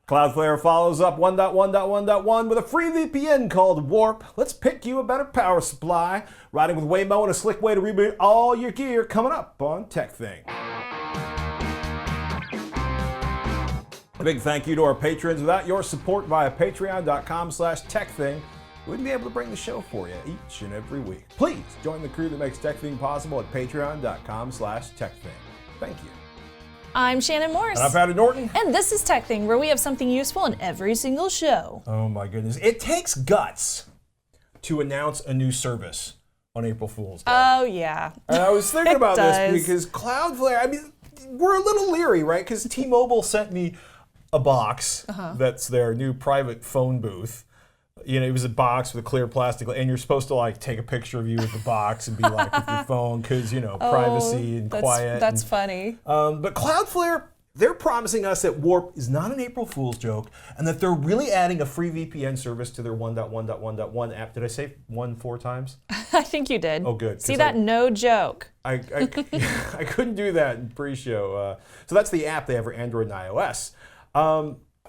Cloudflare follows up 1.1.1.1 with a free VPN called Warp. Let's pick you a better power supply. Riding with Waymo and a slick way to reboot all your gear coming up on TekThing. A big thank you to our patrons. Without your support via patreon.com/TekThing, we wouldn't be able to bring the show for you each and every week. Please join the crew that makes TekThing possible at patreon.com/TekThing. Thank you. I'm Shannon Morse. And I'm Patty Norton. And this is TekThing, where we have something useful in every single show. Oh my goodness. It takes guts to announce a new service on April Fool's Day. Oh, yeah. And I was thinking about does. this because Cloudflare, I mean, we're a little leery, right? Because T-Mobile sent me a box that's their new private phone booth. You know, it was a box with a clear plastic, and you're supposed to like take a picture of you with the box and be like with your phone because, you know, privacy and quiet. That's funny. But Cloudflare, they're promising us that Warp is not an April Fool's joke and that they're really adding a free VPN service to their 1.1.1.1 app. Did I say 4 times? I think you did. Oh, good. See that? No joke. I couldn't do that in pre-show. So that's the app they have for Android and iOS.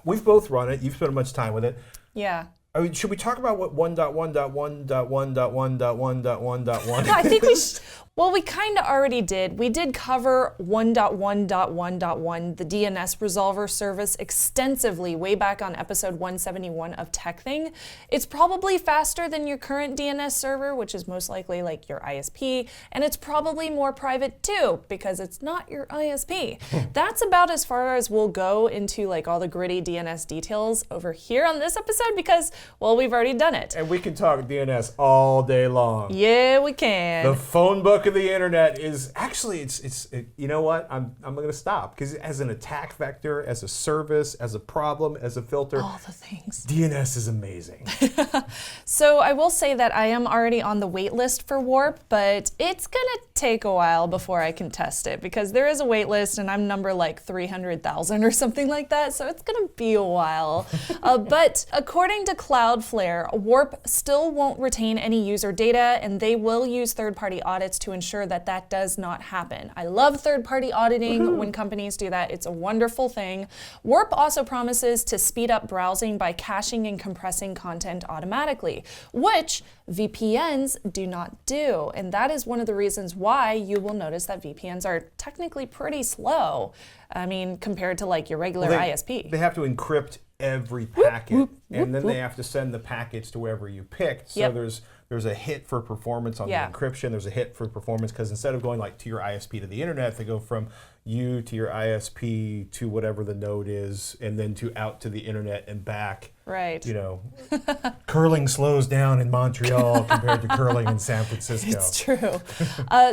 We've both run it. You've spent much time with it. Yeah. I mean, should we talk about what 1.1.1.1.1.1.1? I think we should. Well, we kind of already did. We did cover 1.1.1.1, the DNS resolver service, extensively way back on episode 171 of TekThing. It's probably faster than your current DNS server, which is most likely like your ISP, and it's probably more private too, because it's not your ISP. That's about as far as we'll go into like all the gritty DNS details over here on this episode because, well, we've already done it. And we can talk DNS all day long. Yeah, we can. The phone book of the internet is actually, you know what? I'm going to stop because as an attack vector, as a service, as a problem, as a filter, all the things. DNS is amazing. So I will say that I am already on the wait list for Warp, but it's going to take a while before I can test it because there is a wait list and I'm number like 300,000 or something like that, so it's going to be a while. But according to Cloudflare, Warp still won't retain any user data and they will use third-party audits to ensure that that does not happen. I love third-party auditing when companies do that. It's a wonderful thing. Warp also promises to speed up browsing by caching and compressing content automatically, which VPNs do not do. And that is one of the reasons why you will notice that VPNs are technically pretty slow. I mean, compared to like your regular ISP. They have to encrypt every packet, and then they have to send the packets to wherever you picked. So there's a hit for performance on the encryption. There's a hit for performance because instead of going like to your ISP to the internet, they go from you to your ISP to whatever the node is, and then to out to the internet and back. Right. You know, curling slows down in Montreal compared to curling in San Francisco. It's true.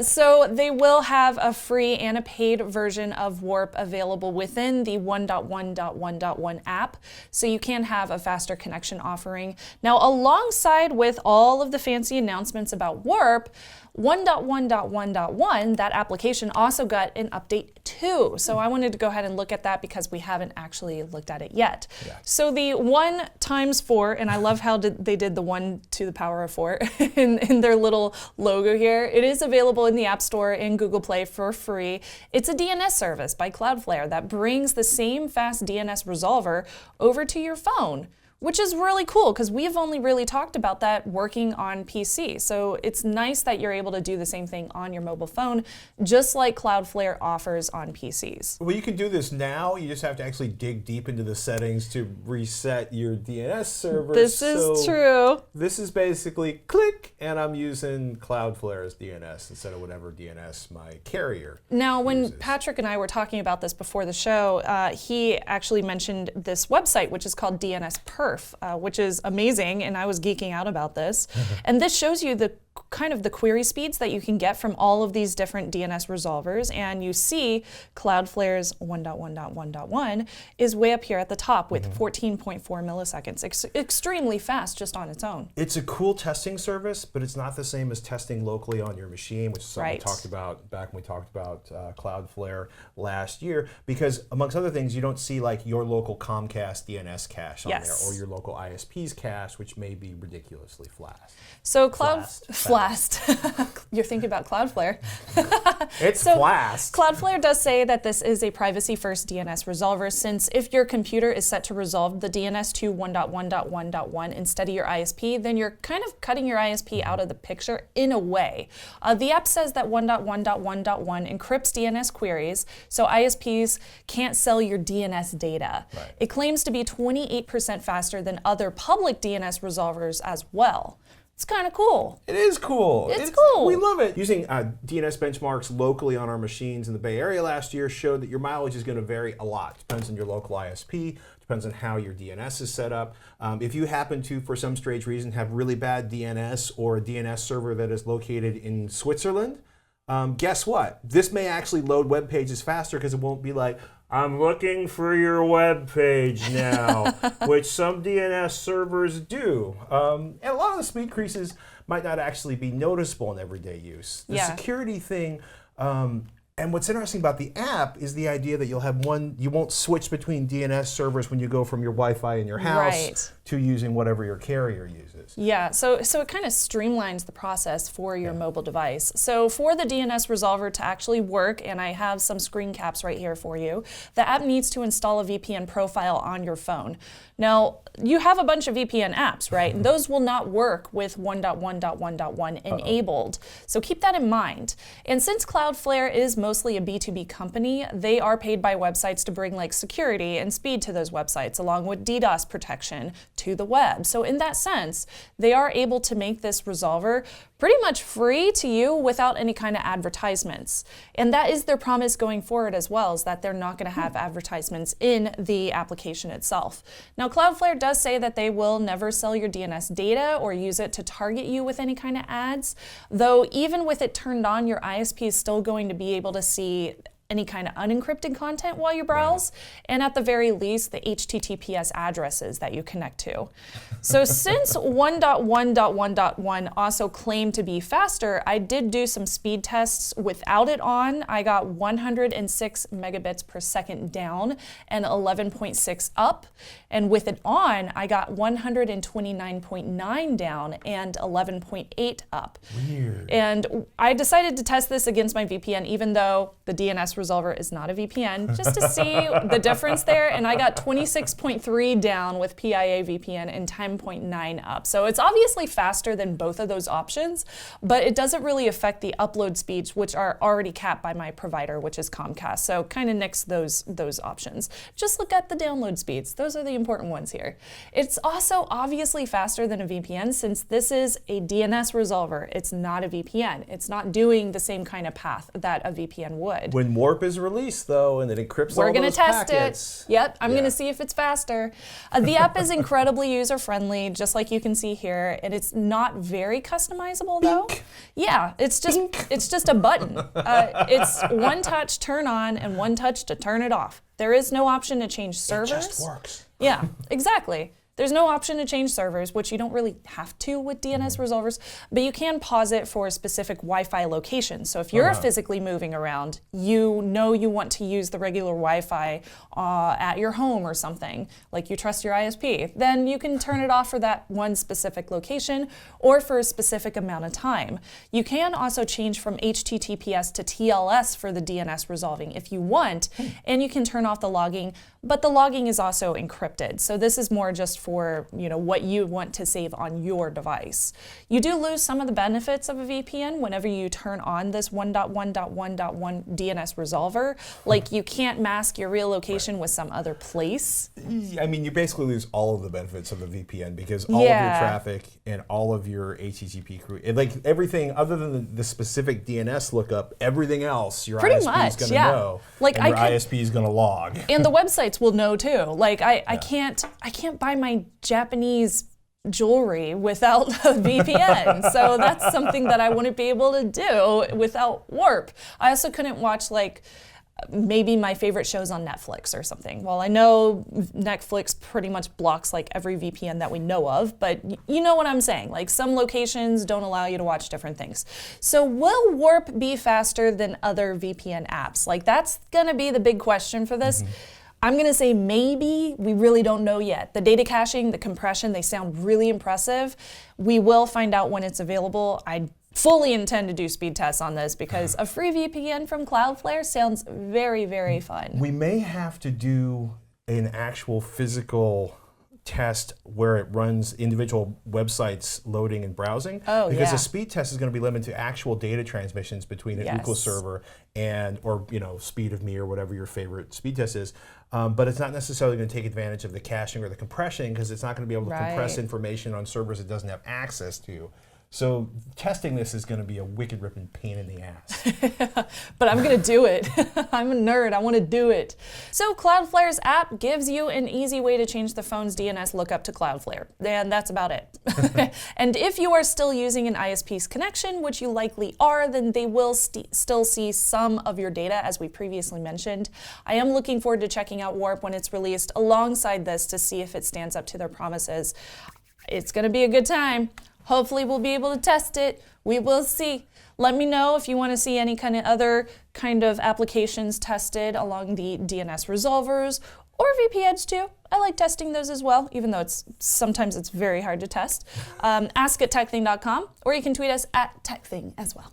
So they will have a free and a paid version of Warp available within the 1.1.1.1 app, so you can have a faster connection offering. Now, alongside with all of the fancy announcements about Warp, 1.1.1.1, that application also got an update too. So I wanted to go ahead and look at that because we haven't actually looked at it yet. Yeah. So the 1 times 4, and I love how they did the 1 to the power of 4 in their little logo here. It is available in the App Store and Google Play for free. It's a DNS service by Cloudflare that brings the same fast DNS resolver over to your phone, which is really cool because we've only really talked about that working on PC. So it's nice that you're able to do the same thing on your mobile phone, just like Cloudflare offers on PCs. Well, you can do this now. You just have to actually dig deep into the settings to reset your DNS server. This is true. This is basically click, and I'm using Cloudflare's DNS instead of whatever DNS my carrier Now, when uses. Patrick and I were talking about this before the show, he actually mentioned this website, which is called DNS Perf. Which is amazing, and I was geeking out about this. And this shows you the kind of the query speeds that you can get from all of these different DNS resolvers, and you see Cloudflare's 1.1.1.1 is way up here at the top with 14.4 milliseconds. Extremely fast just on its own. It's a cool testing service, but it's not the same as testing locally on your machine, which is something we talked about back when we talked about Cloudflare last year, because amongst other things, you don't see like your local Comcast DNS cache on there, or your local ISP's cache, which may be ridiculously fast. So fast. Flast. You're thinking about Cloudflare. It's Flast. Cloudflare does say that this is a privacy-first DNS resolver, since if your computer is set to resolve the DNS to 1.1.1.1 instead of your ISP, then you're kind of cutting your ISP out of the picture in a way. The app says that 1.1.1.1 encrypts DNS queries, so ISPs can't sell your DNS data. Right. It claims to be 28% faster than other public DNS resolvers as well. It's kind of cool. It is cool. It's cool. We love it. Using DNS benchmarks locally on our machines in the Bay Area last year showed that your mileage is going to vary a lot. Depends on your local ISP, depends on how your DNS is set up. If you happen to, for some strange reason, have really bad DNS or a DNS server that is located in Switzerland, guess what? This may actually load web pages faster because it won't be like, I'm looking for your web page now, which some DNS servers do. And a lot of the speed increases might not actually be noticeable in everyday use. The security thing, and what's interesting about the app is the idea that you'll have you won't switch between DNS servers when you go from your Wi-Fi in your house to using whatever your carrier uses. Yeah, so it kind of streamlines the process for your mobile device. So for the DNS resolver to actually work, and I have some screen caps right here for you, the app needs to install a VPN profile on your phone. Now, you have a bunch of VPN apps, right? And those will not work with 1.1.1.1 enabled. So keep that in mind. And since Cloudflare is mostly a B2B company, they are paid by websites to bring like security and speed to those websites, along with DDoS protection to the web. So in that sense, they are able to make this resolver pretty much free to you without any kind of advertisements. And that is their promise going forward as well, is that they're not going to have advertisements in the application itself. Now, Cloudflare does say that they will never sell your DNS data or use it to target you with any kind of ads, though even with it turned on, your ISP is still going to be able to see any kind of unencrypted content while you browse, and at the very least, the HTTPS addresses that you connect to. So since 1.1.1.1 also claimed to be faster, I did do some speed tests without it on. I got 106 megabits per second down and 11.6 up. And with it on, I got 129.9 down and 11.8 up. Weird. And I decided to test this against my VPN, even though the DNS resolver is not a VPN, just to see the difference there. And I got 26.3 down with PIA VPN and 10.9 up. So it's obviously faster than both of those options, but it doesn't really affect the upload speeds, which are already capped by my provider, which is Comcast. So kind of nix those options. Just look at the download speeds. Those are the important ones here. It's also obviously faster than a VPN, since this is a DNS resolver. It's not a VPN. It's not doing the same kind of path that a VPN would. When Warp is released, though, and it encrypts all those packets. We're going to test it. Yep, I'm going to see if it's faster. The app is incredibly user-friendly, just like you can see here, and it's not very customizable, though. Bink. Yeah, it's just a button. It's one touch turn on and one touch to turn it off. There is no option to change servers. It just works. Yeah, exactly. There's no option to change servers, which you don't really have to with DNS resolvers, but you can pause it for a specific Wi-Fi location. So if you're physically moving around, you know you want to use the regular Wi-Fi at your home or something, like you trust your ISP, then you can turn it off for that one specific location or for a specific amount of time. You can also change from HTTPS to TLS for the DNS resolving if you want, and you can turn off the logging, but the logging is also encrypted. So this is more just for what you want to save on your device. You do lose some of the benefits of a VPN whenever you turn on this 1.1.1.1 DNS resolver. Like you can't mask your real location with some other place. I mean, you basically lose all of the benefits of a VPN because all of your traffic and all of your HTTP, like everything other than the specific DNS lookup, everything else your ISP is going to know, like and your ISP is going to log. And the websites will know too. Like I can't buy my Japanese jewelry without a VPN. So that's something that I wouldn't be able to do without Warp. I also couldn't watch like maybe my favorite shows on Netflix or something. Well, I know Netflix pretty much blocks like every VPN that we know of, but you know what I'm saying. Like some locations don't allow you to watch different things. So will Warp be faster than other VPN apps? Like that's gonna be the big question for this. I'm gonna say maybe, we really don't know yet. The data caching, the compression, they sound really impressive. We will find out when it's available. I fully intend to do speed tests on this because a free VPN from Cloudflare sounds very, very fun. We may have to do an actual physical test where it runs individual websites loading and browsing. Oh, because yeah. a speed test is going to be limited to actual data transmissions between an UCLA server and, or speed of me or whatever your favorite speed test is. But it's not necessarily going to take advantage of the caching or the compression because it's not going to be able to compress information on servers it doesn't have access to. So testing this is going to be a wicked ripping pain in the ass. But I'm going to do it. I'm a nerd. I want to do it. So Cloudflare's app gives you an easy way to change the phone's DNS lookup to Cloudflare. And that's about it. And if you are still using an ISP's connection, which you likely are, then they will still see some of your data, as we previously mentioned. I am looking forward to checking out Warp when it's released alongside this to see if it stands up to their promises. It's going to be a good time. Hopefully we'll be able to test it. We will see. Let me know if you want to see any kind of other kind of applications tested along the DNS resolvers or VPNs too. I like testing those as well, even though sometimes it's very hard to test. Ask at TekThing.com, or you can tweet us at TekThing as well.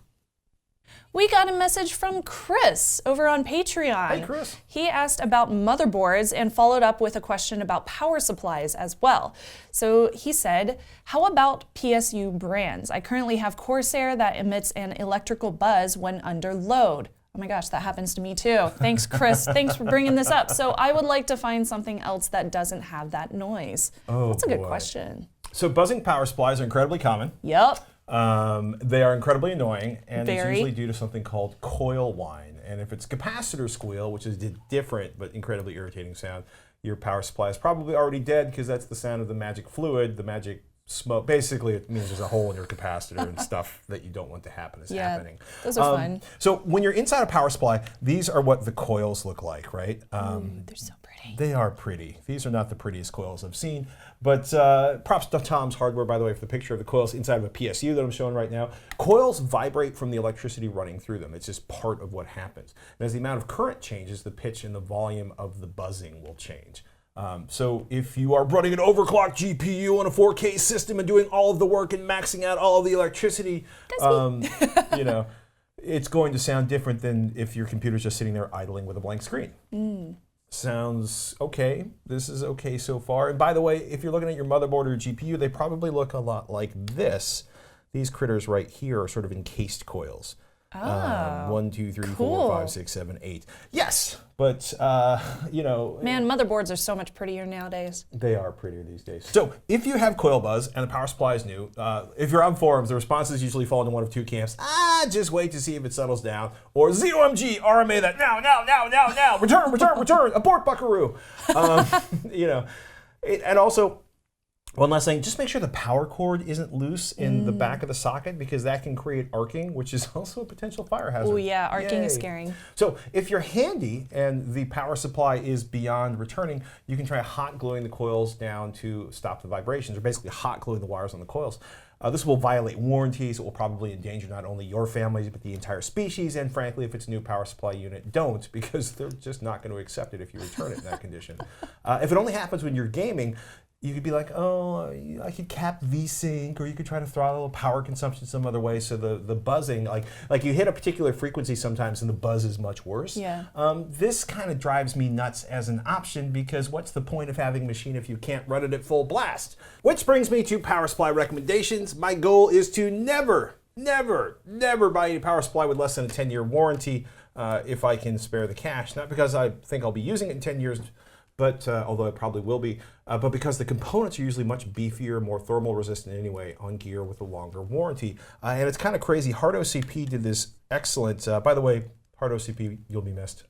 We got a message from Chris over on Patreon. Hey, Chris. He asked about motherboards and followed up with a question about power supplies as well. So he said, how about PSU brands? I currently have Corsair that emits an electrical buzz when under load. Oh my gosh, that happens to me too. Thanks, Chris. Thanks for bringing this up. So I would like to find something else that doesn't have that noise. Oh, that's a good question. So buzzing power supplies are incredibly common. Yep. They are incredibly annoying, and Very. It's usually due to something called coil whine. And if it's capacitor squeal, which is a different but incredibly irritating sound, your power supply is probably already dead because that's the sound of the magic fluid, the magic smoke. Basically, it means there's a hole in your capacitor and stuff that you don't want to happen is happening. Those are fun. So when you're inside a power supply, these are what the coils look like, right? They're so pretty. They are pretty. These are not the prettiest coils I've seen, but props to Tom's Hardware, by the way, for the picture of the coils inside of a PSU that I'm showing right now. Coils vibrate from the electricity running through them. It's just part of what happens. And as the amount of current changes, the pitch and the volume of the buzzing will change. So if you are running an overclocked GPU on a 4K system and doing all of the work and maxing out all of the electricity, it's going to sound different than if your computer's just sitting there idling with a blank screen. Sounds okay. This is okay so far. And by the way, if you're looking at your motherboard or GPU, they probably look a lot like this. These critters right here are sort of encased coils. 1, 2, 3, 4, 5, 6, 7, 8. Yes, but Man, motherboards are so much prettier nowadays. They are prettier these days. So if you have coil buzz and the power supply is new, if you're on forums, the responses usually fall into one of two camps. Just wait to see if it settles down. Or ZOMG, RMA that now, return, abort buckaroo. And also, one last thing, just make sure the power cord isn't loose in the back of the socket because that can create arcing, which is also a potential fire hazard. Oh yeah, arcing is scary. So if you're handy and the power supply is beyond returning, you can try hot gluing the coils down to stop the vibrations, or basically hot gluing the wires on the coils. This will violate warranties. It will probably endanger not only your families, but the entire species. And frankly, if it's a new power supply unit, don't, because they're just not going to accept it if you return it in that condition. If it only happens when you're gaming, you could be like, oh, I could cap VSync, or you could try to throttle power consumption some other way. So the buzzing, like you hit a particular frequency sometimes and the buzz is much worse. Yeah. This kind of drives me nuts as an option because what's the point of having a machine if you can't run it at full blast? Which brings me to power supply recommendations. My goal is to never buy any power supply with less than a 10-year warranty if I can spare the cash. Not because I think I'll be using it in 10 years, but although it probably will be, but because the components are usually much beefier, more thermal resistant anyway on gear with a longer warranty. And it's kind of crazy. HardOCP did this excellent, by the way, HardOCP, you'll be missed.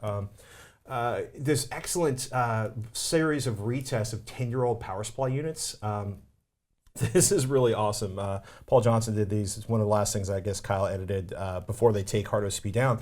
This excellent series of retests of 10-year-old power supply units. This is really awesome. Paul Johnson did these. It's one of the last things I guess Kyle edited before they take HardOCP down.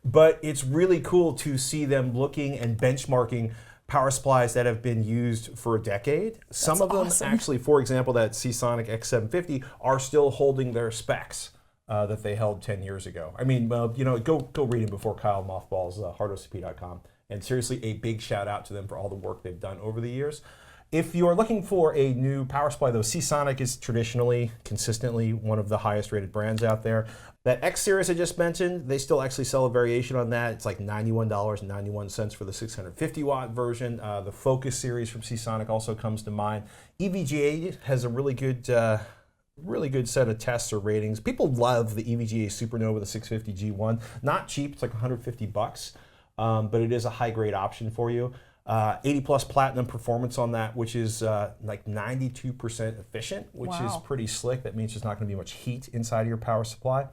But it's really cool to see them looking and benchmarking power supplies that have been used for a decade. Some of them actually, for example, that Seasonic X750 are still holding their specs that they held 10 years ago. I mean, go read them before Kyle mothballs hardocp.com. And seriously, a big shout out to them for all the work they've done over the years. If you're looking for a new power supply, though, Seasonic is traditionally, consistently one of the highest rated brands out there. That X series I just mentioned, they still actually sell a variation on that. It's like $91.91 for the 650 watt version. The Focus series from Seasonic also comes to mind. EVGA has a really good set of tests or ratings. People love the EVGA Supernova, the 650 G1. Not cheap, it's like $150, but it is a high grade option for you. 80 plus platinum performance on that, which is like 92% efficient, which is pretty slick. That means there's not going to be much heat inside of your power supply.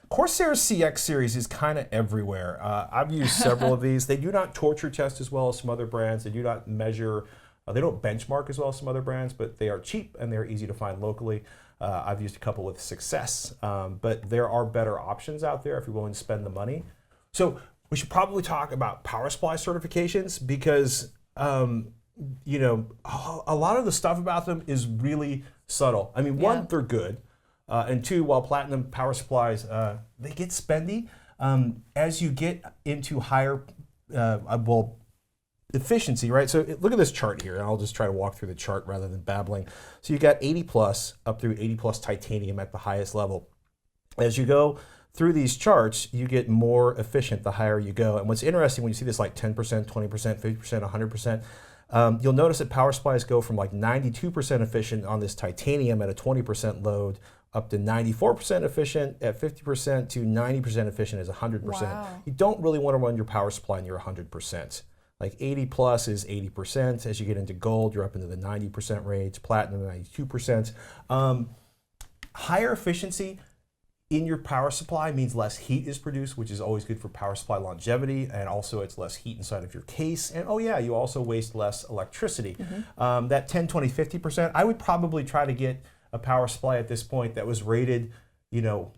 Corsair's CX series is kind of everywhere. I've used several of these. They do not torture test as well as some other brands. They do not measure, they don't benchmark as well as some other brands, but they are cheap and they're easy to find locally. I've used a couple with success, but there are better options out there if you're willing to spend the money. So we should probably talk about power supply certifications because, you know, a lot of the stuff about them is really subtle. I mean, one, they're good. And two, while platinum power supplies, they get spendy. As you get into higher, efficiency, right? So look at this chart here, and I'll just try to walk through the chart rather than babbling. So you got 80 plus up through 80 plus titanium at the highest level. As you go through these charts, you get more efficient the higher you go. And what's interesting when you see this like 10%, 20%, 50%, 100%, you'll notice that power supplies go from like 92% efficient on this titanium at a 20% load up to 94% efficient at 50% to 90% efficient as 100%. Wow. You don't really want to run your power supply near 100%. Like 80 plus is 80%. As you get into gold, you're up into the 90% range, platinum 92%. Higher efficiency in your power supply means less heat is produced, which is always good for power supply longevity, and also it's less heat inside of your case. And oh yeah, you also waste less electricity. That 10, 20, 50%, I would probably try to get a power supply at this point that was rated, you know,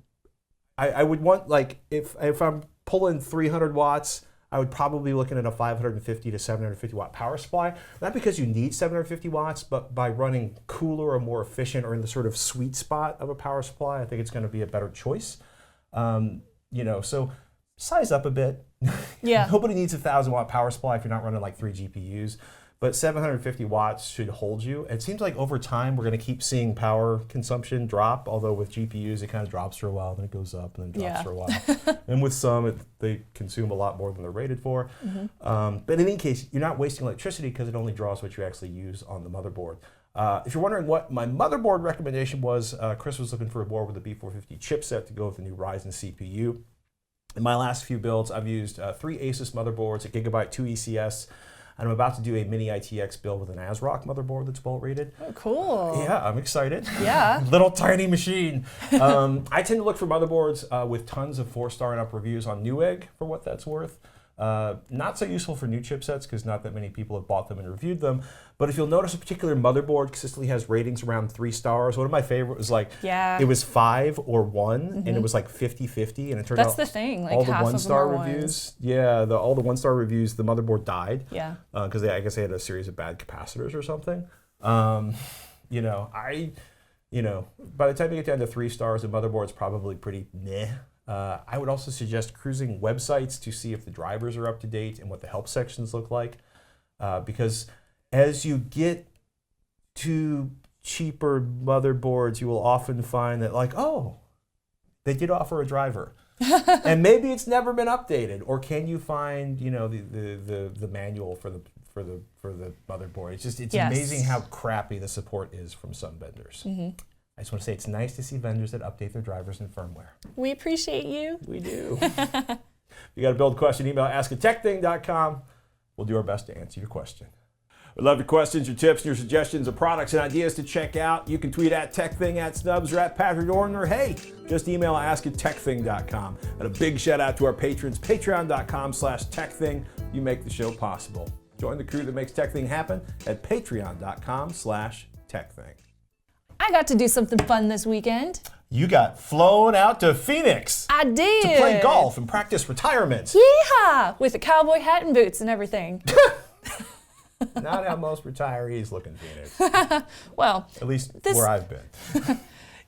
I would want, like, if I'm pulling 300 watts, I would probably be looking at a 550 to 750 watt power supply. Not because you need 750 watts, but by running cooler or more efficient or in the sort of sweet spot of a power supply, I think it's going to be a better choice. You know, so size up a bit. Yeah. Nobody needs a 1,000 watt power supply if you're not running like 3 GPUs. But 750 watts should hold you. It seems like over time we're going to keep seeing power consumption drop, although with GPUs it kind of drops for a while, then it goes up, and then drops for a while. And with some, they consume a lot more than they're rated for. But in any case, you're not wasting electricity because it only draws what you actually use on the motherboard. If you're wondering what my motherboard recommendation was, Chris was looking for a board with a B450 chipset to go with the new Ryzen CPU. In my last few builds, I've used 3 Asus motherboards, a Gigabyte 2 ECS, and I'm about to do a mini ITX build with an ASRock motherboard that's well rated. Oh, cool. Yeah, I'm excited. Yeah. Little tiny machine. I tend to look for motherboards with tons of 4-star and up reviews on Newegg for what that's worth. Not so useful for new chipsets because not that many people have bought them and reviewed them. But if you'll notice, a particular motherboard consistently has ratings around 3 stars. One of my favorite was like, it was 5 or 1, and it was like 50-50, and it turned out that's the thing. Like all the half 1-star of them are reviews. ones. Yeah, all the 1-star reviews, the motherboard died. Yeah. Because I guess they had a series of bad capacitors or something. You know, by the time you get down to 3 stars, the motherboard's probably pretty meh. I would also suggest cruising websites to see if the drivers are up to date and what the help sections look like. Because as you get to cheaper motherboards, you will often find that, like, oh, they did offer a driver. And maybe it's never been updated. Or can you find, you know, the manual for the motherboard? It's amazing how crappy the support is from some vendors. I just want to say it's nice to see vendors that update their drivers and firmware. We appreciate you. We do. If you got a build question, email ask@TekThing.com. We'll do our best to answer your question. We love your questions, your tips, and your suggestions of products and ideas to check out. You can tweet at TekThing, at Snubs, or at Patrick Orton, or hey, just email ask@TekThing.com. And a big shout out to our patrons, patreon.com/TekThing. You make the show possible. Join the crew that makes TekThing happen at patreon.com/TekThing. I got to do something fun this weekend. You got flown out to Phoenix. I did. To play golf and practice retirement. Yeehaw! With a cowboy hat and boots and everything. Not how most retirees look in Phoenix. Well, at least where I've been.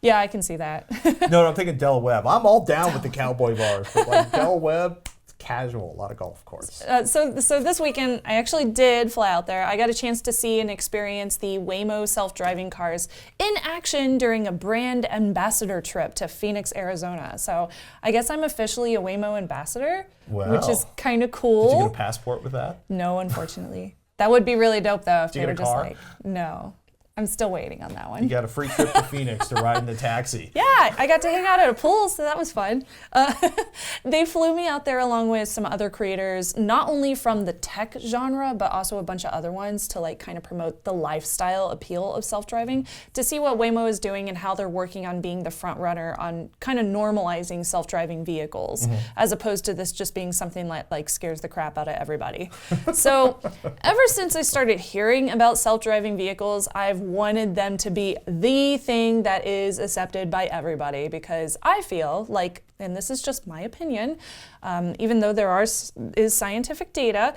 Yeah, I can see that. No, I'm thinking Del Webb. I'm all down with the cowboy bars, but like Del Webb, it's casual, a lot of golf course. So this weekend, I actually did fly out there. I got a chance to see and experience the Waymo self-driving cars in action during a brand ambassador trip to Phoenix, Arizona. So I guess I'm officially a Waymo ambassador, which is kind of cool. Did you get a passport with that? No, unfortunately. That would be really dope though if Did they you were get a just car? like, no. I'm still waiting on that one. You got a free trip to Phoenix to ride in the taxi. Yeah, I got to hang out at a pool, so that was fun. They flew me out there along with some other creators, not only from the tech genre, but also a bunch of other ones to like kind of promote the lifestyle appeal of self-driving, to see what Waymo is doing and how they're working on being the front runner on kind of normalizing self-driving vehicles, as opposed to this just being something that like scares the crap out of everybody. So ever since I started hearing about self-driving vehicles, I've wanted them to be the thing that is accepted by everybody, because I feel like, and this is just my opinion, even though there is scientific data,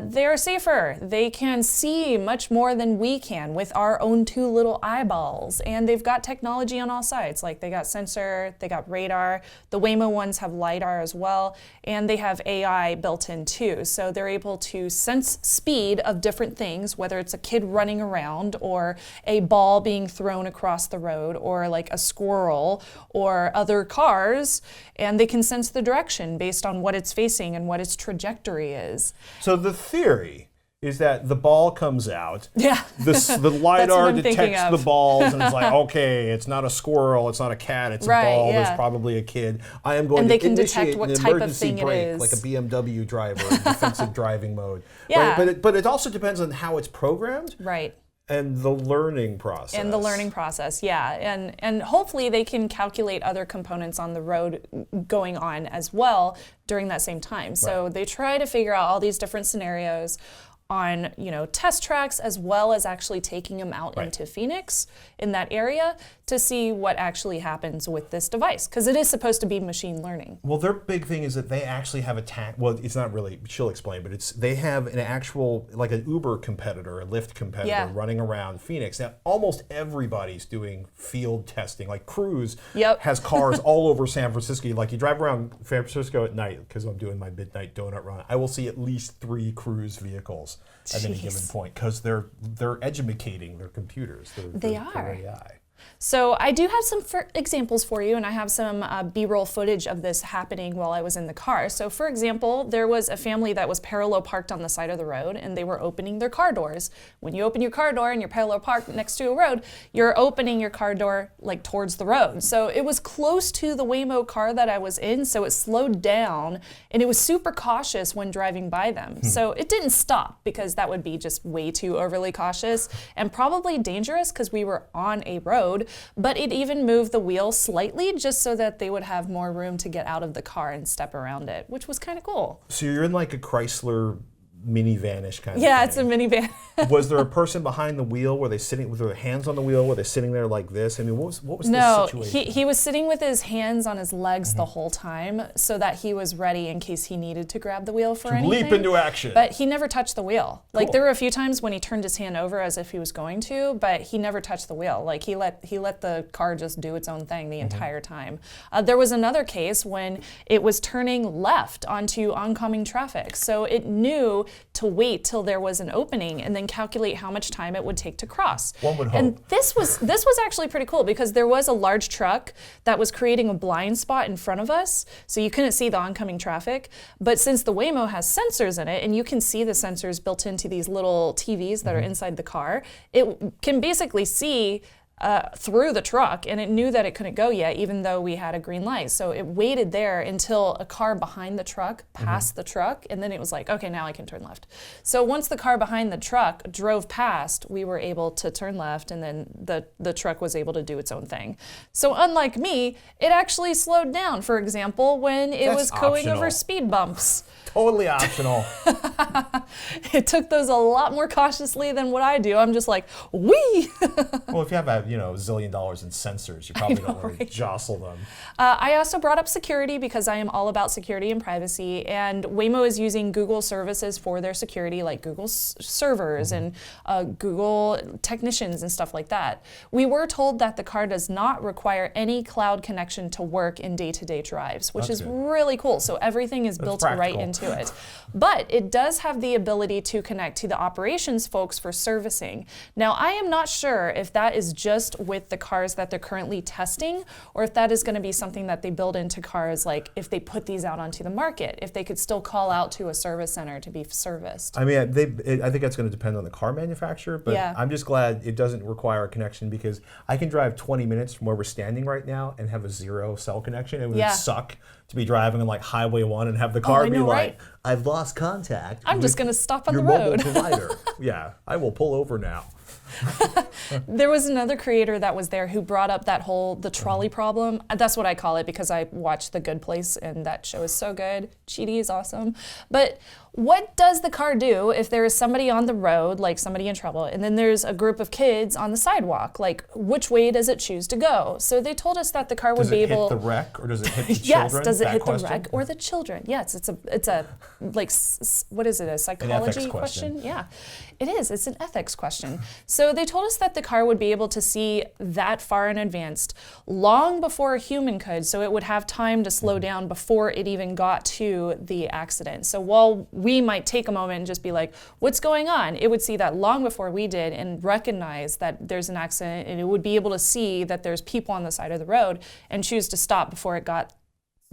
they are safer. They can see much more than we can with our own two little eyeballs, and they've got technology on all sides. Like they got sensor, they got radar, the Waymo ones have LiDAR as well, and they have AI built in too. So they're able to sense speed of different things, whether it's a kid running around or a ball being thrown across the road or like a squirrel or other cars, and they can sense the direction based on what it's facing and what its trajectory is. So the theory is that the ball comes out, Yeah. the LiDAR detects the balls, and it's like, okay, it's not a squirrel, it's not a cat, it's a ball, yeah. there's probably a kid. I am going And to they can initiate detect what an type of emergency thing it brake, is. like a BMW driver in defensive driving mode. Yeah. Right? But it also depends on how it's programmed. Right. And the learning process. And the learning process, yeah. And hopefully they can calculate other components on the road going on as well during that same time. So they try to figure out all these different scenarios on, you know, test tracks, as well as actually taking them out into Phoenix in that area to see what actually happens with this device, because it is supposed to be machine learning. Well, their big thing is that they actually have well, it's not really, she'll explain, but they have an actual, like an Uber competitor, a Lyft competitor running around Phoenix. Now, almost everybody's doing field testing. Like Cruise has cars all over San Francisco. Like you drive around San Francisco at night, because I'm doing my midnight donut run, I will see at least 3 Cruise vehicles at any given point, because they're educating their computers. They are. Their AI. So I do have some examples for you, and I have some B-roll footage of this happening while I was in the car. So for example, there was a family that was parallel parked on the side of the road, and they were opening their car doors. When you open your car door and you're parallel parked next to a road, you're opening your car door like towards the road. So it was close to the Waymo car that I was in, so it slowed down, and it was super cautious when driving by them. So it didn't stop, because that would be just way too overly cautious and probably dangerous, because we were on a road. But it even moved the wheel slightly just so that they would have more room to get out of the car and step around it, which was kind of cool. So you're in like a Chrysler minivanish kind of thing. Yeah, it's a minivan. Was there a person behind the wheel? Were they sitting with their hands on the wheel? Were they sitting there like this? I mean, what was the situation? He was sitting with his hands on his legs the whole time, so that he was ready in case he needed to grab the wheel for anything. Leap into action. But he never touched the wheel. Cool. Like there were a few times when he turned his hand over as if he was going to, but he never touched the wheel. Like he let the car just do its own thing the entire time. There was another case when it was turning left onto oncoming traffic, so it knew to wait till there was an opening and then calculate how much time it would take to cross. One would hope. And this was actually pretty cool, because there was a large truck that was creating a blind spot in front of us, so you couldn't see the oncoming traffic. But since the Waymo has sensors in it, and you can see the sensors built into these little TVs that are inside the car, it can basically see through the truck, and it knew that it couldn't go yet, even though we had a green light. So it waited there until a car behind the truck passed the truck, and then it was like, okay, now I can turn left. So once the car behind the truck drove past, we were able to turn left, and then the truck was able to do its own thing. So unlike me, it actually slowed down, for example, when it was going over speed bumps. Totally optional. It took those a lot more cautiously than what I do. I'm just like, wee! Well, if you have $1 zillion in sensors. You probably don't want to jostle them. I also brought up security because I am all about security and privacy, and Waymo is using Google services for their security, like Google servers and Google technicians and stuff like that. We were told that the car does not require any cloud connection to work in day-to-day drives, which is really cool. So everything is built right into it. But it does have the ability to connect to the operations folks for servicing. Now, I am not sure if that is just with the cars that they're currently testing, or if that is going to be something that they build into cars, like if they put these out onto the market, if they could still call out to a service center to be serviced. I mean, I think that's going to depend on the car manufacturer, but I'm just glad it doesn't require a connection, because I can drive 20 minutes from where we're standing right now and have a 0 cell connection. It would suck to be driving on like Highway 1 and have the car be like, I've lost contact. I'm just going to stop on the road. road. Your mobile provider. Yeah, I will pull over now. There was another creator that was there who brought up the trolley problem. That's what I call it, because I watched The Good Place and that show is so good. Chidi is awesome. But what does the car do if there is somebody on the road, like somebody in trouble, and then there's a group of kids on the sidewalk? Like, which way does it choose to go? So they told us that the car would be able... Does it hit the wreck, or does it hit the children? Yes, does it hit the wreck or the children? Yes, it's a like, what is it, a psychology question? Yeah, it is. It's an ethics question. So they told us that the car would be able to see that far in advance, long before a human could, so it would have time to slow down before it even got to the accident. So while we might take a moment and just be like, what's going on? It would see that long before we did and recognize that there's an accident, and it would be able to see that there's people on the side of the road and choose to stop before it got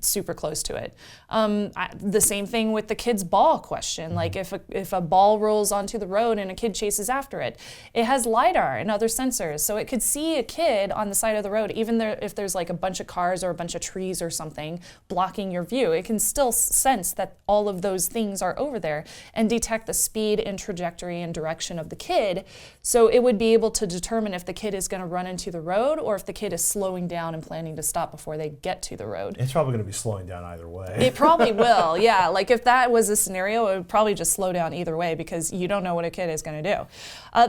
super close to it. The same thing with the kid's ball question. Like if a ball rolls onto the road and a kid chases after it, it has LiDAR and other sensors. So it could see a kid on the side of the road, even if there's like a bunch of cars or a bunch of trees or something blocking your view, it can still sense that all of those things are over there and detect the speed and trajectory and direction of the kid. So it would be able to determine if the kid is going to run into the road or if the kid is slowing down and planning to stop before they get to the road. It's probably going to be slowing down either way. It probably will, yeah. Like if that was a scenario, it would probably just slow down either way, because you don't know what a kid is going to do.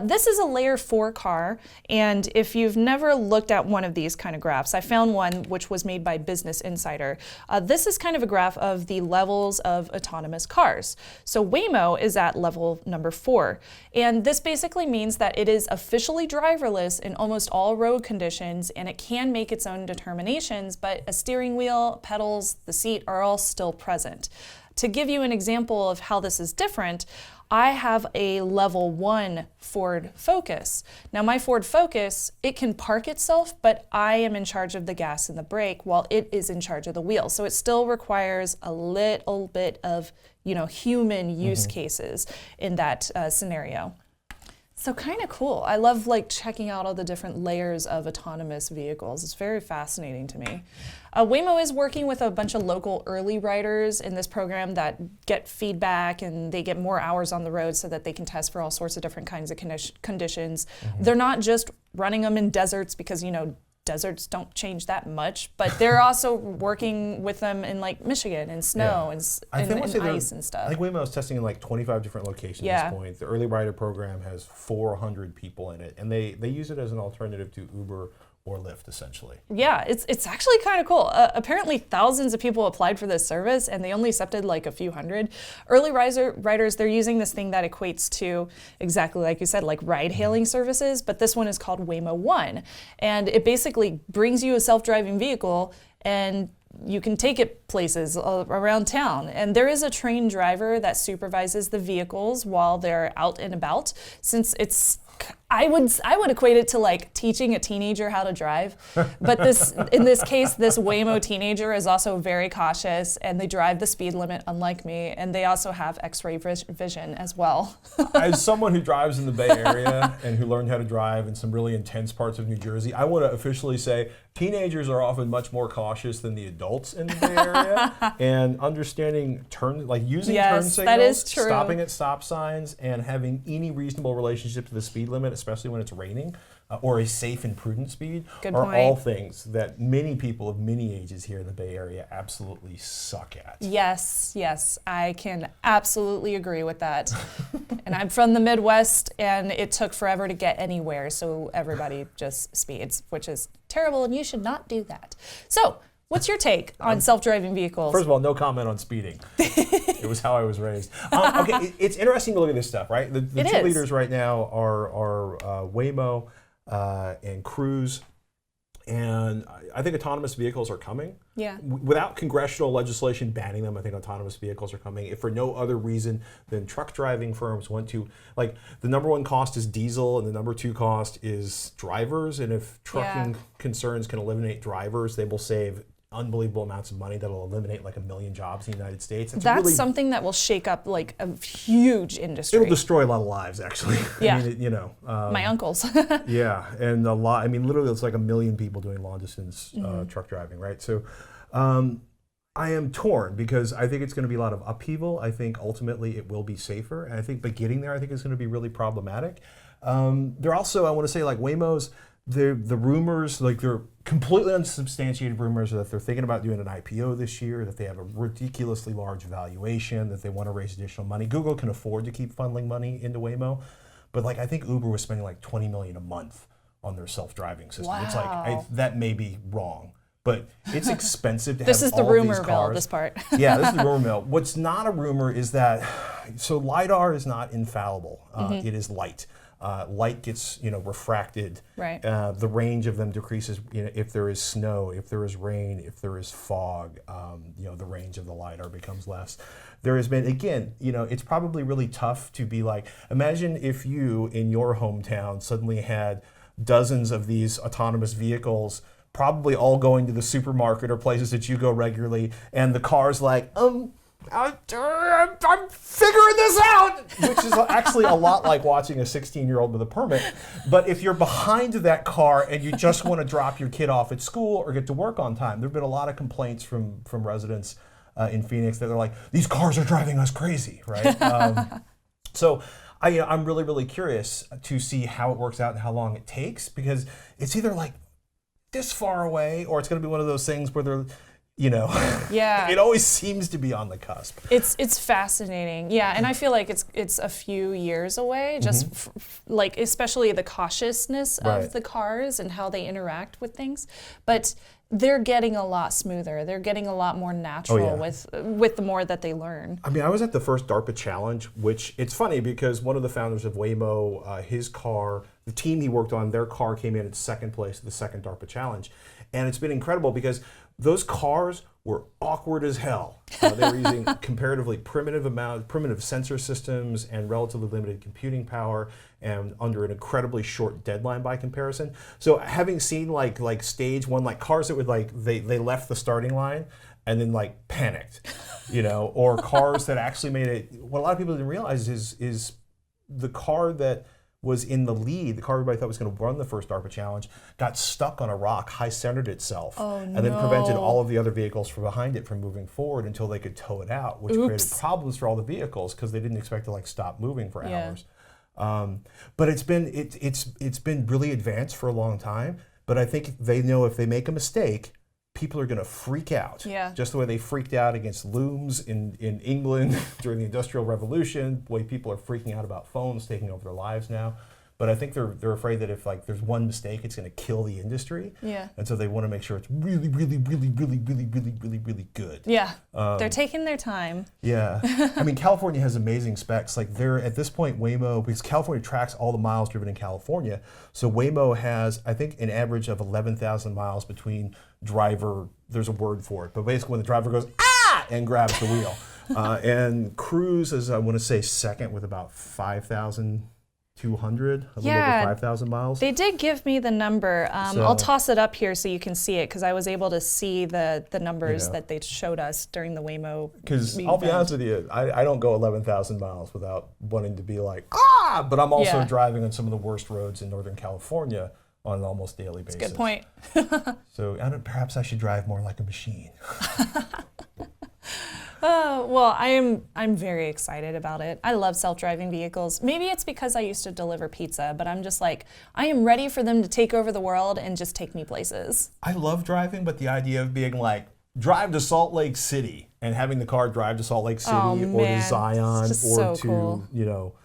This is a layer 4 car, and if you've never looked at one of these kind of graphs, I found one which was made by Business Insider. This is kind of a graph of the levels of autonomous cars. So Waymo is at level number 4, and this basically means that it is officially driverless in almost all road conditions, and it can make its own determinations, but a steering wheel, pedals, the seat are all still present. To give you an example of how this is different, I have a level 1 Ford Focus. Now my Ford Focus, it can park itself, but I am in charge of the gas and the brake while it is in charge of the wheel. So it still requires a little bit of, human use cases in that scenario. So kind of cool. I love checking out all the different layers of autonomous vehicles. It's very fascinating to me. Waymo is working with a bunch of local early riders in this program that get feedback, and they get more hours on the road so that they can test for all sorts of different kinds of conditions. They're not just running them in deserts because, deserts don't change that much, but they're also working with them in Michigan and snow and ice and stuff. I think Waymo is testing in 25 different locations at this point. The early rider program has 400 people in it, and they use it as an alternative to Uber or Lyft, essentially. Yeah, it's actually kind of cool. Apparently thousands of people applied for this service, and they only accepted a few hundred. Early riders, they're using this thing that equates to, exactly like you said, ride-hailing services, but this one is called Waymo One. And it basically brings you a self-driving vehicle, and you can take it places around town. And there is a trained driver that supervises the vehicles while they're out and about, since I would equate it to teaching a teenager how to drive, but in this case, this Waymo teenager is also very cautious, and they drive the speed limit unlike me, and they also have X-ray vision as well. As someone who drives in the Bay Area and who learned how to drive in some really intense parts of New Jersey, I want to officially say teenagers are often much more cautious than the adults in the Bay Area, and understanding using turn signals, that is true. stopping at stop signs, and having any reasonable relationship to the speed limit, especially when it's raining, or a safe and prudent speed, Good are point. all things that many people of many ages here in the Bay Area absolutely suck at. Yes, I can absolutely agree with that. And I'm from the Midwest, and it took forever to get anywhere, so everybody just speeds, which is terrible, and you should not do that. So, what's your take on self-driving vehicles? First of all, no comment on speeding. It was how I was raised. Okay, it's interesting to look at this stuff, right? The two leaders right now are Waymo and Cruise. And I think autonomous vehicles are coming. Yeah. Without congressional legislation banning them, I think autonomous vehicles are coming. If for no other reason than truck driving firms want to, like, the number one cost is diesel and the number two cost is drivers. And if trucking concerns can eliminate drivers, they will save unbelievable amounts of money that'll eliminate like 1 million jobs in the United States. That's really something that will shake up like a huge industry. It'll destroy a lot of lives, actually. Yeah. I mean, my uncles. Yeah, and a lot. I mean, literally, it's like 1 million people doing long distance truck driving, right? So, I am torn because I think it's going to be a lot of upheaval. I think ultimately it will be safer, and I think, but getting there, I think is going to be really problematic. There also, I want to say, like Waymo's. The rumors, like they're completely unsubstantiated rumors that they're thinking about doing an IPO this year, that they have a ridiculously large valuation, that they want to raise additional money. Google can afford to keep funneling money into Waymo, but like I think Uber was spending like $20 million a month on their self-driving system. Wow. It's like that may be wrong, but it's expensive to This have is the all rumor these mill, cars. this part. Yeah, this is the rumor mill. What's not a rumor is that, so LiDAR is not infallible. It is light. Light gets, refracted. Right. The range of them decreases, if there is snow, if there is rain, if there is fog, the range of the LiDAR becomes less. There has been, again, it's probably really tough to be like, imagine if you in your hometown suddenly had dozens of these autonomous vehicles, probably all going to the supermarket or places that you go regularly, and the car's like, I'm figuring this out, which is actually a lot like watching a 16-year-old with a permit. But if you're behind that car and you just want to drop your kid off at school or get to work on time, there have been a lot of complaints from residents in Phoenix that they're like, these cars are driving us crazy, right? So I'm really, really curious to see how it works out and how long it takes, because it's either like this far away or it's going to be one of those things where they're, Yeah. It always seems to be on the cusp. It's fascinating, yeah, and I feel like it's a few years away, just like especially the cautiousness of the cars and how they interact with things, but they're getting a lot smoother. They're getting a lot more natural with the more that they learn. I mean, I was at the first DARPA challenge, which it's funny because one of the founders of Waymo, his car, the team he worked on, their car came in at second place at the second DARPA challenge, and it's been incredible because those cars were awkward as hell. They were using comparatively primitive sensor systems and relatively limited computing power, and under an incredibly short deadline by comparison. So having seen like stage one, like cars that would they left the starting line and then like panicked, or cars that actually made it. What a lot of people didn't realize is the car that was in the lead, the car everybody thought was going to run the first DARPA challenge, got stuck on a rock, high-centered itself, and then prevented all of the other vehicles from behind it from moving forward until they could tow it out, which created problems for all the vehicles because they didn't expect to stop moving for hours. But it's been really advanced for a long time. But I think they know if they make a mistake, people are going to freak out. Yeah. Just the way they freaked out against looms in England during the Industrial Revolution, the way people are freaking out about phones taking over their lives now. But I think they're afraid that if there's one mistake, it's going to kill the industry. Yeah. And so they want to make sure it's really, really, really, really, really, really, really, really good. Yeah. They're taking their time. Yeah. I mean, California has amazing specs. Like they're at this point, Waymo, because California tracks all the miles driven in California. So Waymo has, I think, an average of 11,000 miles between driver, there's a word for it, but basically when the driver goes, ah, and grabs the wheel. And Cruise is, I want to say, second with about 5,200, a little over 5,000 miles. They did give me the number. I'll toss it up here so you can see it, because I was able to see the numbers that they showed us during the Waymo. Because I'll be honest with you, I don't go 11,000 miles without wanting to be like, ah, but I'm also driving on some of the worst roads in Northern California on an almost daily basis. Good point. So perhaps I should drive more like a machine. Well, I'm very excited about it. I love self-driving vehicles. Maybe it's because I used to deliver pizza, but I'm just like, I am ready for them to take over the world and just take me places. I love driving, but the idea of being like, drive to Salt Lake City and having the car drive to Salt Lake City or to Zion or so to, cool.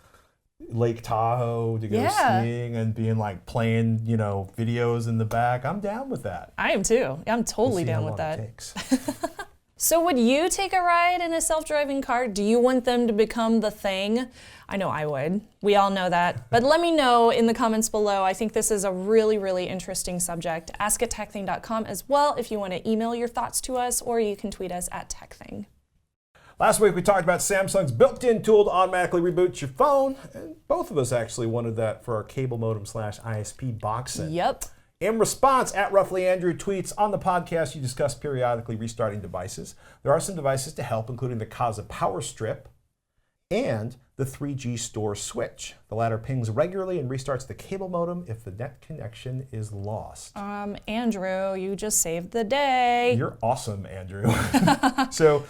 Lake Tahoe to go skiing and being like playing, videos in the back. I'm down with that. I am too. I'm totally down with that. So would you take a ride in a self-driving car? Do you want them to become the thing? I know I would. We all know that. But let me know in the comments below. I think this is a really, really interesting subject. Ask@TekThing.com as well if you want to email your thoughts to us, or you can tweet us at TekThing. Last week we talked about Samsung's built-in tool to automatically reboot your phone, and both of us actually wanted that for our cable modem / ISP box set. Yep. In response, @RoughlyAndrew tweets, on the podcast you discuss periodically restarting devices. There are some devices to help, including the Kasa Power Strip and the 3G Store Switch. The latter pings regularly and restarts the cable modem if the net connection is lost. Andrew, you just saved the day. You're awesome, Andrew. So,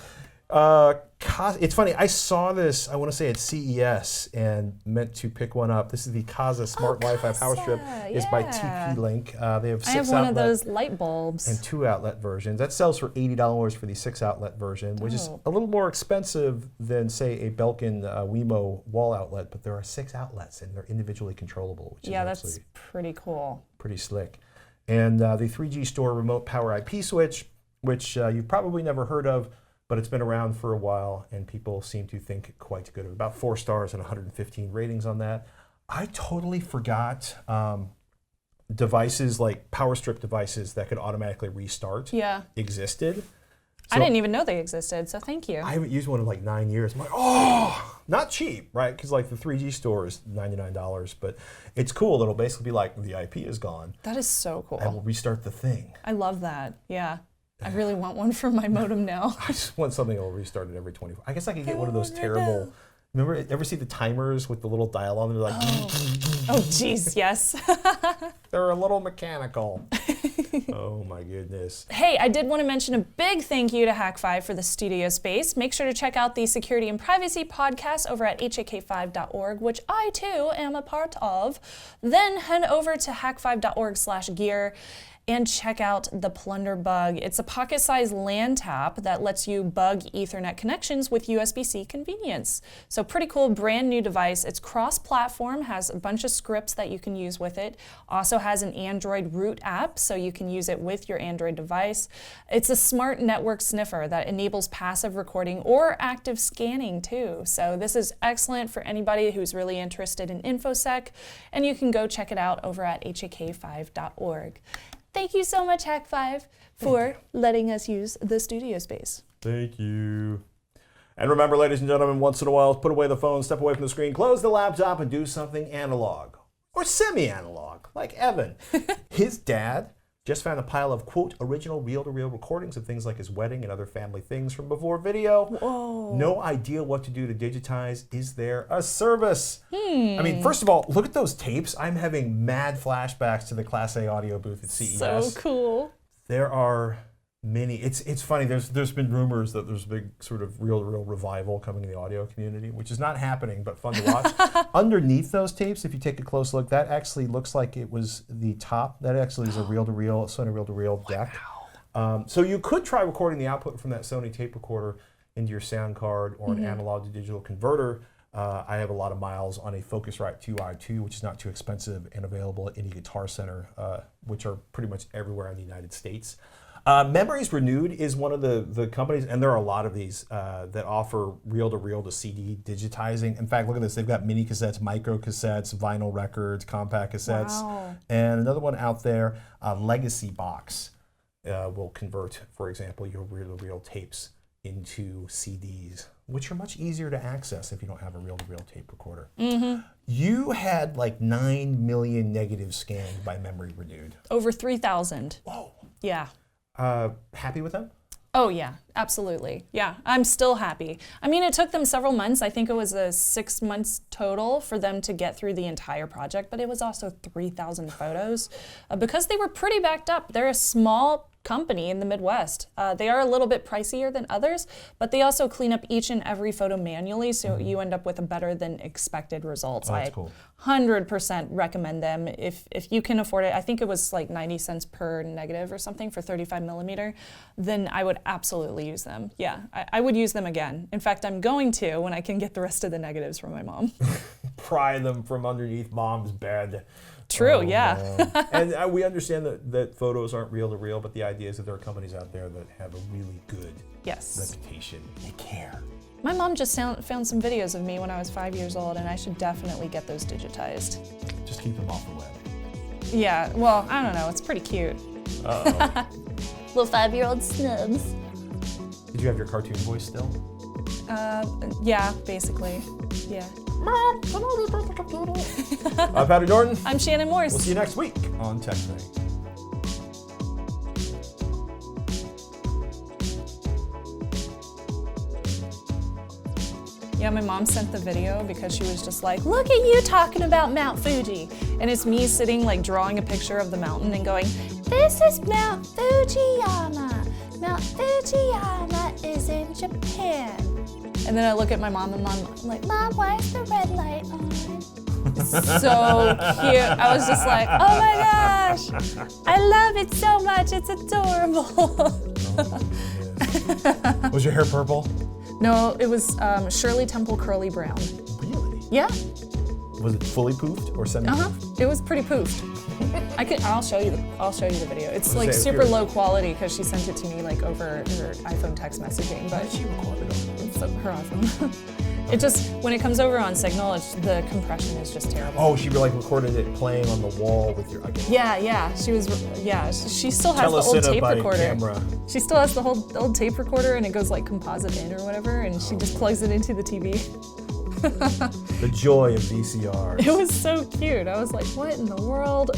it's funny, I saw this, I want to say at CES, and meant to pick one up. This is the Kasa Smart Wi-Fi Power Strip. It's by TP-Link. They have 6 I have one of those light bulbs. and 2 outlet versions. That sells for $80 for the 6 outlet version, which is a little more expensive than, say, a Belkin Waymo wall outlet, but there are 6 outlets and they're individually controllable, which is that's pretty cool. pretty slick. And the 3G Store Remote Power IP Switch, which you've probably never heard of, but it's been around for a while, and people seem to think quite good of it. About 4 stars and 115 ratings on that. I totally forgot devices like power strip devices that could automatically restart existed. So I didn't even know they existed, so thank you. I haven't used one in like 9 years. I'm like, oh, not cheap, right? Because like the 3G store is $99, but it's cool. It'll basically be like, the IP is gone. That is so cool. I will restart the thing. I love that, yeah. I really want one for my modem now. I just want something that will restart it every 24. I guess I could get one of those terrible. Remember, ever see the timers with the little dial on them? They're like, oh, geez, yes. They're a little mechanical. Oh my goodness. Hey, I did want to mention a big thank you to Hack5 for the studio space. Make sure to check out the Security and Privacy podcast over at hak5.org, which I too am a part of. Then head over to hack5.org/gear and check out the Plunder Bug. It's a pocket-sized LAN tap that lets you bug Ethernet connections with USB-C convenience. So pretty cool, brand new device. It's cross-platform, has a bunch of scripts that you can use with it. Also has an Android root app, so you can use it with your Android device. It's a smart network sniffer that enables passive recording or active scanning too. So this is excellent for anybody who's really interested in InfoSec, and you can go check it out over at hak5.org. Thank you so much, Hack5, for letting us use the studio space. Thank you. And remember, ladies and gentlemen, once in a while, put away the phone, step away from the screen, close the laptop, and do something analog. Or semi-analog, like Evan. His dad just found a pile of, quote, original reel-to-reel recordings of things like his wedding and other family things from before video. Whoa. No idea what to do to digitize. Is there a service? I mean, first of all, look at those tapes. I'm having mad flashbacks to the Class A audio booth at CES. So cool. There are many. It's funny. There's been rumors that there's a big sort of reel-to-reel revival coming in the audio community, which is not happening, but fun to watch. Underneath those tapes, if you take a close look, that actually looks like it was the top. That actually is a reel-to-reel, Sony reel-to-reel deck. Wow. So you could try recording the output from that Sony tape recorder into your sound card or an analog to digital converter. I have a lot of miles on a Focusrite 2i2, which is not too expensive and available at any Guitar Center, which are pretty much everywhere in the United States. Memories Renewed is one of the companies, and there are a lot of these that offer reel-to-reel to CD digitizing. In fact, look at this. They've got mini cassettes, micro cassettes, vinyl records, compact cassettes. Wow. And another one out there, Legacy Box, will convert, for example, your reel-to-reel tapes into CDs, which are much easier to access if you don't have a reel-to-reel tape recorder. You had like 9 million negatives scanned by Memory Renewed. Over 3,000. Whoa. Yeah. Happy with them? Oh yeah, Absolutely. Yeah, I'm still happy. I mean, it took them several months. I think it was 6 months total for them to get through the entire project, but it was also 3,000 photos because they were pretty backed up. They're a small company in the Midwest. They are a little bit pricier than others, but they also clean up each and every photo manually, so you end up with a better than expected results. That's cool. 100% recommend them if you can afford it. I think it was like 90 cents per negative or something for 35 millimeter. Then I would absolutely use them. Yeah, I would use them again. In fact, I'm going to when I can get the rest of the negatives from my mom. Pry them from underneath mom's bed. True, yeah. And we understand that photos aren't reel to reel, but the idea is that there are companies out there that have a really good reputation. They care. My mom just found some videos of me when I was 5 years old, and I should definitely get those digitized. Just keep them off the web. Yeah, well, I don't know. It's pretty cute. Uh-oh. Little 5-year-old snubs. Did you have your cartoon voice still? Yeah, basically. Yeah. I'm Patty Jordan. I'm Shannon Morse. We'll see you next week on TekThing. Yeah, my mom sent the video because she was just like, look at you talking about Mount Fuji. And it's me sitting like drawing a picture of the mountain and going, this is Mount Fujiyama. Mount Fujiyama is in Japan. And then I look at my mom and I'm like, Mom, why is the red light on? So cute. I was just like, oh my gosh, I love it so much. It's adorable. Oh, was your hair purple? No, it was Shirley Temple curly brown. Really? Yeah. Was it fully poofed or semi-poofed? It was pretty poofed. I'll show you the video. It's like super low quality because she sent it to me like over her iPhone text messaging. But she recorded it. It's her iPhone. It just when it comes over on Signal, the compression is just terrible. Oh, she like recorded it playing on the wall with your. Yeah. She was. Yeah, she still has the old tape recorder. Camera. She still has the old tape recorder, and it goes like composite in or whatever, and she just plugs it into the TV. The joy of VCR. It was so cute. I was like, what in the world?